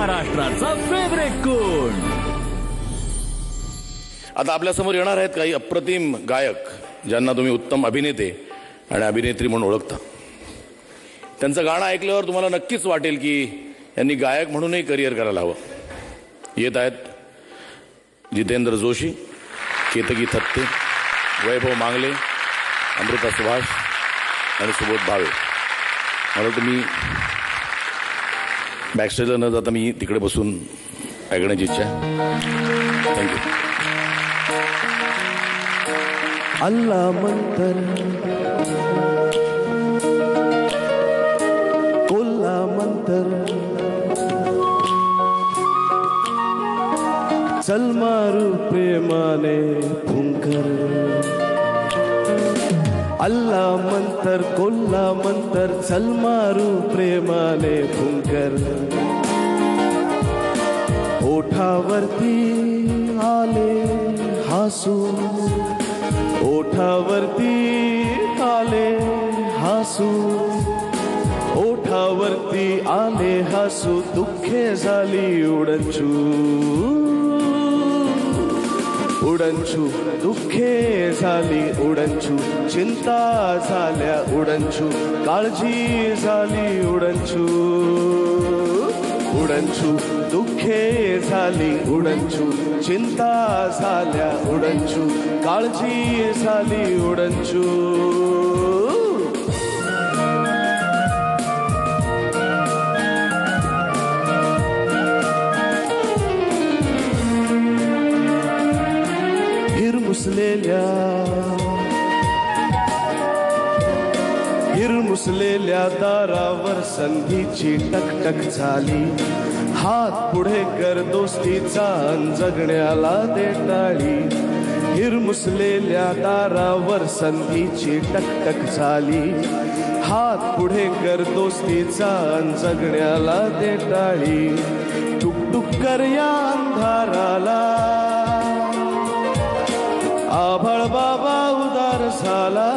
महाराष्ट्राचा फेवरेट कोण? आता आपल्या समोर येणार आहेत काही अप्रतिम गायक ज्यांना तुम्ही उत्तम अभिनेते आणि अभिनेत्री म्हणून ओळखता. त्यांचं गाणं ऐकल्यावर तुम्हाला नक्कीच वाटेल की यांनी गायक म्हणूनही करिअर करायला हवं. येत आहेत जितेंद्र जोशी, केतकी थत्ते, वैभव मांगले, अमृता सुभाष आणि सुबोध भावे. मला तुम्ही बॅकस्टेजला न जाता मी तिकडे बसून ऐकण्याची इच्छा आहे. थँक्यू. अल्लाह मंतर कोल्हा मंतर चल मारू प्रेमाने फुंकर. अल्लाह मंतर कोल्हा मंतर चल मारू प्रेमाने फुंकर. ओठावरती आले हसू, ओठावरती आले हसू, ओठावरती आले हसू. दुःखे झाली उडंचू, उडंचू दुःखे झाली उडंचू. चिंता झाल्या उडंचू, काळजी झाली उडंचू, उडंचू दुःखे झाली उडंचू. चिंता झाल्या उडंचू, काळजी झाली उडंचू. हिरमुसलेल्या दारावर संधीची टकटक झाली. हात पुढे कर दोस्तीचा जगण्याला दे टाळी. हिरमुसलेल्या दारावर संधीची टकटक झाली. हात पुढे कर दोस्तीचा जगण्याला दे टाळी. टुकटुक कर या अंधाराला, आभाळ बाबा उदार झाला.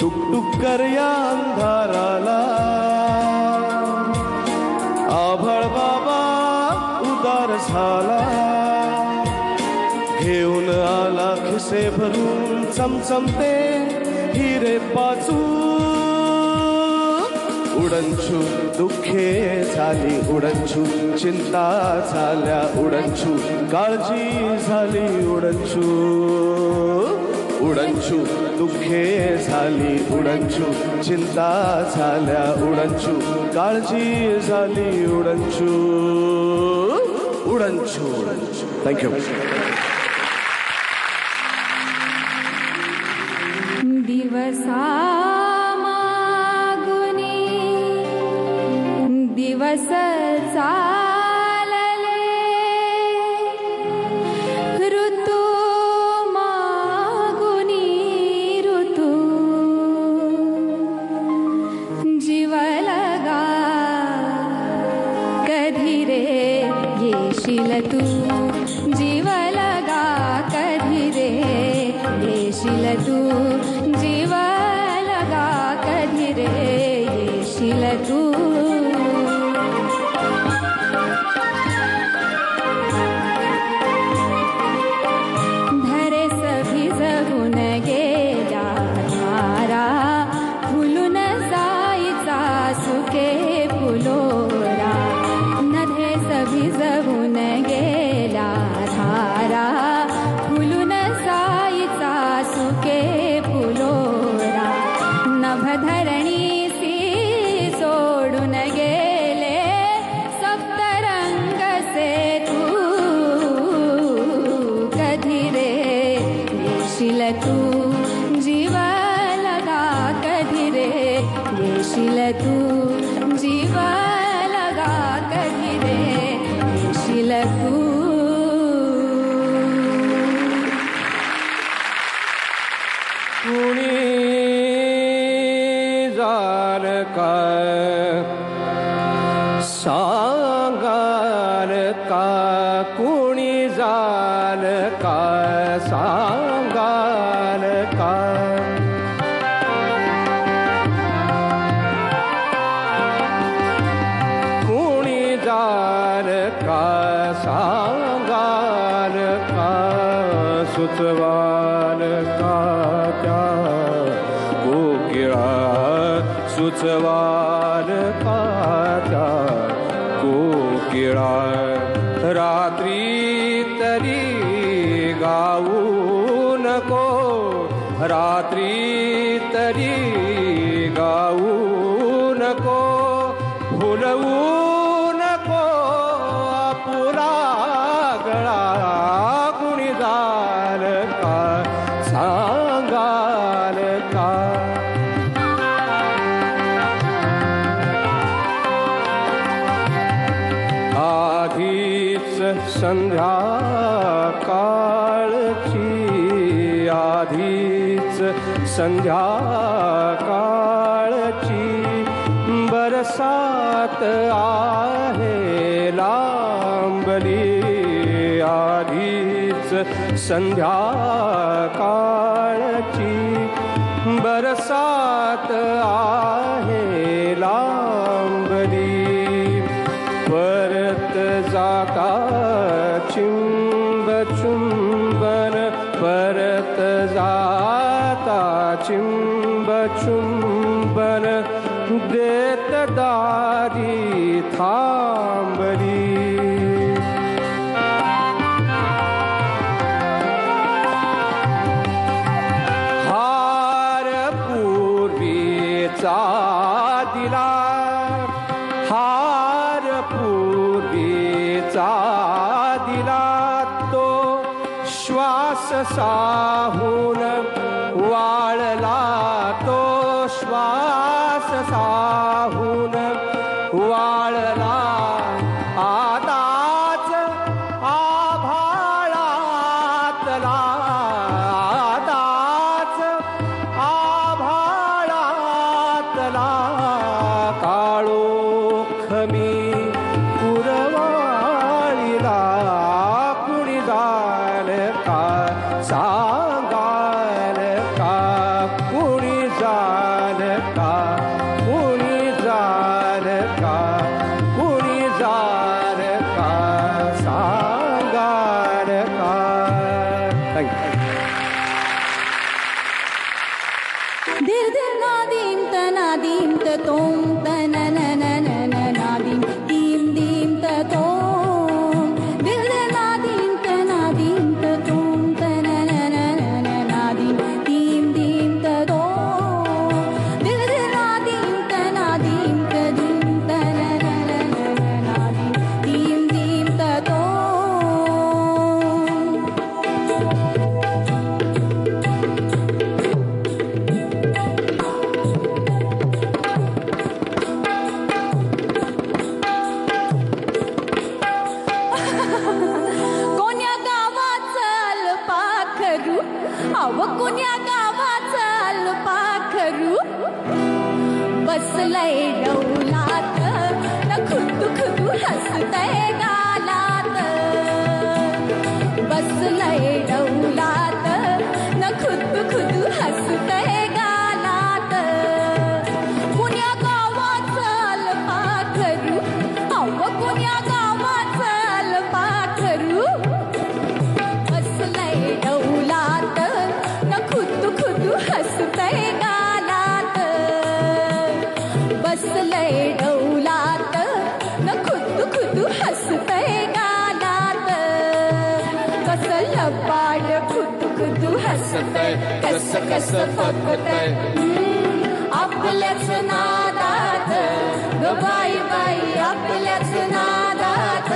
टुकटुक कर या अंधाराला, आभाळ बाबा उदार झाला. घेऊन आला खिसे भरून चमचमते हिरे पाचू. उडंचू दुःखे झाली उडंचू, चिंता झाल्या उडंचू, काळजी झाली उडंचू. उडंचू दुःखे झाली उडंचू, चिंता झाल्या उडंचू, काळजी झाली उडंचू. उडंचू. थँक्यू. दिवसा दिवस चालले, ऋतू मागुनी ऋतू. जीव लगा कधी रे येशील तू. जीव लगा कधी रे येशील तू. जीव लगा कधी रे येशील तू. तू जीव लगा कधी रे येशील तू. कुणी जाण का सांगाल का, कुणी जाण का सांगाल का. सुचवाल का कोकिळा रात्री तरी गाऊ नको रात्री तरी गाऊ नको भुलवू नको आपुला गळा कुणी जाल का सांगाल का आधीच संध्याकाळची आधीच संध्याकाळची बरसात आहे लांबली आधीच संध्याकाळची बरसात आहे लांबली परत जाता चिंब चुंबन परत जाता चिंब चुंबन देत दारी थांबली हार पूर्वीचा दिला हार पूर्वीचा दिला तो श्वास साहून वाळला तो श्वास साहून वाळला आताच आभाळातला आताच आभाळातला काळोख मी पुरवाळीला कुणी जाल का सांगाल का कुणी जाल का कुणी जाल का कुणी जाल का सांगाल का थँक्यू दिर दिर नादीम त नादीम त तोम त न न न न न नादीम दीम दीम त तोम दिर दिर नादीम त नादीम त तोम त न न न न न नादीम दीम दीम त तोम दिर दिर नादीम त नादीम त दीम त न न न न न नादीम दीम दीम त तोम कोण्या गावाचाल पाखरू अव कोण्या गावाचाल पाखरू बसलय डौलात न खुदू खुदू हसतय गालात बसलय डौलात न खुदू खुदू हसतय गालात कोण्या गावाचाल पाखरू अव कोण्या गावाचाल पाखरू बसलय डौलात न खुदू खुदू हसतय गालात बसलय डौलात न खुदू खुदू हसतय गालात कसं लबाड खुदू खुदू हसतय कस कस फकतय आपल्याच नादात ग बाई बाई आपल्याच नादात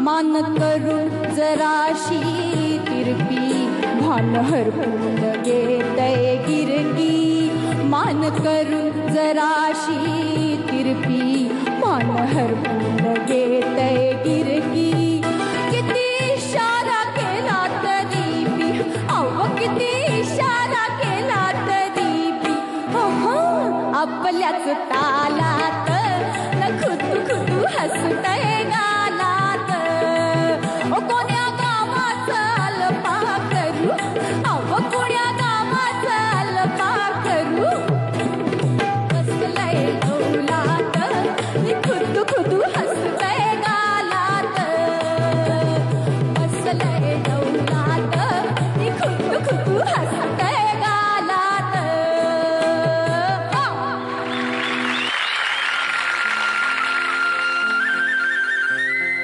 मान करून जराशी तिरपी भान हरपून घेतय गिरकी मान करून जराशी तिरपी भान हरपून घेतय गिरकी किती इशारा केला तरी बी अव किती इशारा केला तरी बी आपल्याच तालात न खुदू खुदू हसतय गालात कोण्या गावाचाल पाखरू अव कोण्या गावाचाल पाखरू बसलय डौलात नि खुदू खुदू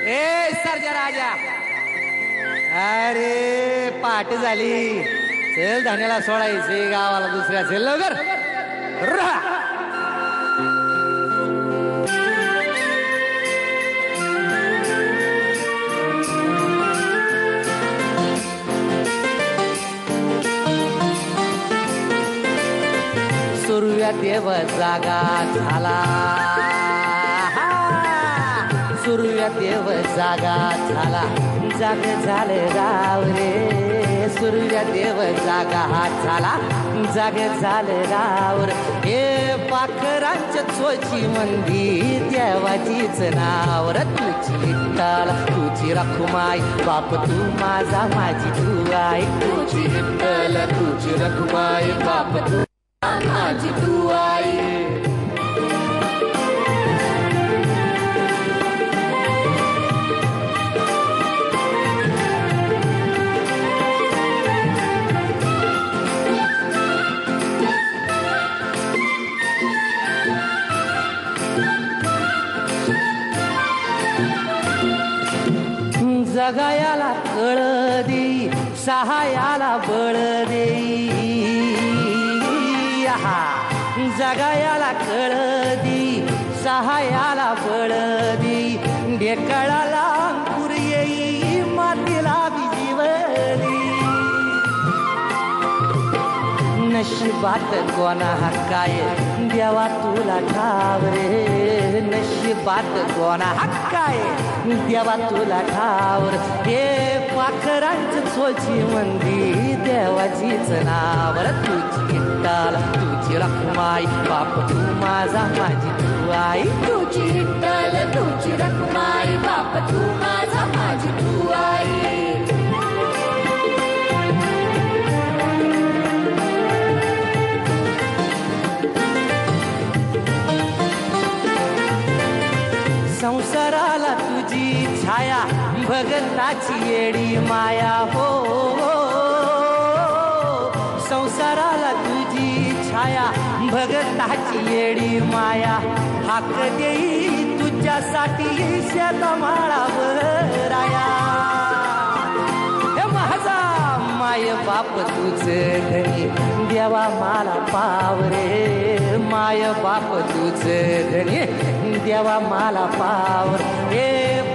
ए सरजा राजा, अरे पाठ झाली, चल धान्याला सोडायचे गावाला दुसऱ्या, चल लवकर राहा. सूर्य देव जागा झाला, सूर्य देव जागा झाला, जाग झाले गाव रे. सूर्य देव जागा झाला, जाग झाले गाव रे. हे पाखरांच्या चोची मंदी देवाचीच नाव रे. तुझी विठ्ठल तुझी रखुमाई, बाप तू माझा माझी तू आई. तुझी विठ्ठल तुझी रखुमाई, बाप तू माझी तू आई. जगायाला कळ देई, सहायाला बळ देई. जगायाला कळ देई, सहायाला बळ देई. ढेकळाला अंकुर येई, मातीला जीव देई. नशिबात कोणा हक्काय, देवा तुला ठाव रे. नशिबात कोणा हक्काय, देवा तुला ठाव रे. हे पाखरांचं चोची मंदी देवाचीच नाव रे. तुझी विठ्ठल तुझी रखुमाई, बाप तू माझा माझी तू आई. तुझी विठ्ठल तुझी रखुमाई, बाप तू माझा माझी तू आई. संसाराला तुझी छाया, भगताची येडी माया हो. संसाराला तुझी छाया, भगताची येडी माया. हाक देई तुझ्यासाठी शेतमाळावर राया. हे माझा माय बाप तुझं धनी, देवा मला पावरे. माय बाप तुझं धनी, देवा मला पावर. हे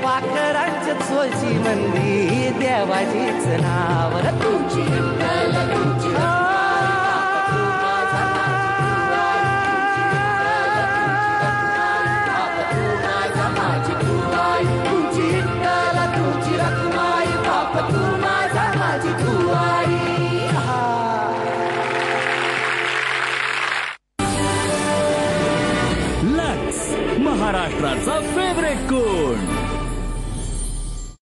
पाखरांच्या चोची मंदी देवाचीच नाव रे. तुझी विठ्ठल तुझी माझी तू आई. तुझी विठ्ठल तुझी रखुमाई, बाप तू माझा माझी तू आई. लक्स महाराष्ट्राचा फेवरेट कोण.